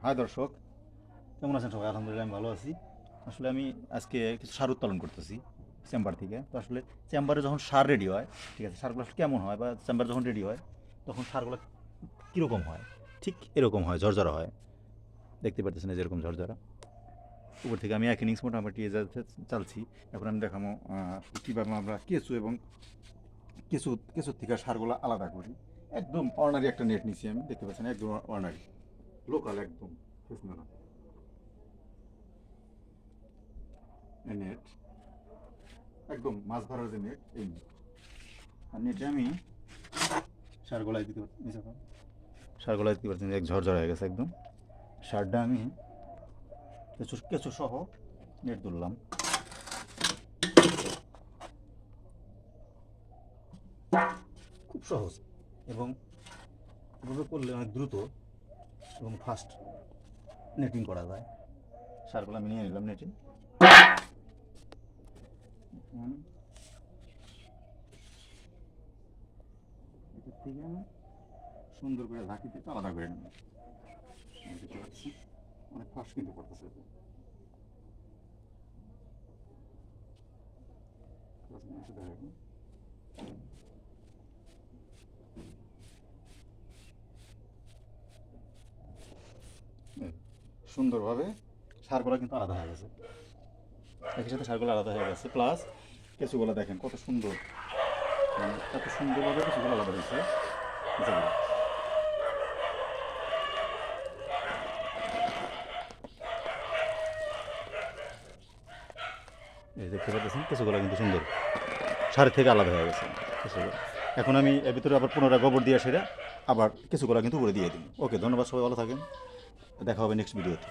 High দর্শক, কেমন আছেন সবাই? আলহামদুলিল্লাহ আমি ভালো আছি। আসলে আমি আজকে কিছু সার উত্তোলন করতেছি চেম্বার থেকে। তো আসলে চেম্বারে যখন সার রেডি হয়, ঠিক আছে, সারগুলো আসলে কেমন হয় বা চেম্বার যখন রেডি হয় তখন সারগুলো কীরকম হয়, ঠিক এরকম হয়, ঝরঝরা হয়। দেখতে পারতেছেন এই যেরকম ঝরঝরা। উপর থেকে আমি এক ইনিংস মোটামুটি এ যাতে চালছি। এখন আমি দেখাবো কীভাবে আমরা কেঁচু এবং কেঁচুর থেকে সারগুলো আলাদা করি। একদম অর্ডিনারি একটা নেট নিছি আমি, দেখতে পাচ্ছেন, একদম অর্ডিনারি লোকাল, একদম নেট, একদম মাছ ধরার যে নেট, এই নেট। আর নেটে আমি সার গলায় দিতে পারছি, সার গলায় দিতে পারছি, এক ঝরঝর হয়ে গেছে একদম। সারটা আমি কেঁচু কেঁচু সহ নেট তুললাম। খুব সহজ এবং এভাবে করলে অনেক দ্রুত এবং ফাস্ট নেটিং করা যায়। সারগুলো আমি নিয়ে নিলাম নেটে। এটার থেকে আমি সুন্দর করে ঝাঁকিতে আলাদা করে নেব। দেখতে পাচ্ছি অনেক ফাস্ট কিন্তু করতেছে। সুন্দরভাবে সারগুলো কিন্তু আলাদা হয়ে গেছে, একই সাথে সারগুলো আলাদা হয়ে গেছে, প্লাস কেঁচুগুলো দেখেন কত সুন্দর, মানে এত সুন্দরভাবে কেঁচুগুলো আলাদা হয়েছে। এই দেখতে পাচ্ছেন কেঁচুগুলো কিন্তু সুন্দর সারের থেকে আলাদা হয়ে গেছে কেঁচুগুলো। এখন আমি এর ভিতরে আবার পুনরায় গোবর দিয়ে সেটা আবার কেঁচুগুলো কিন্তু উপরে দিয়ে দিই। ওকে, ধন্যবাদ, সবাই ভালো থাকেন, দেখা হবে নেক্সট ভিডিওতে।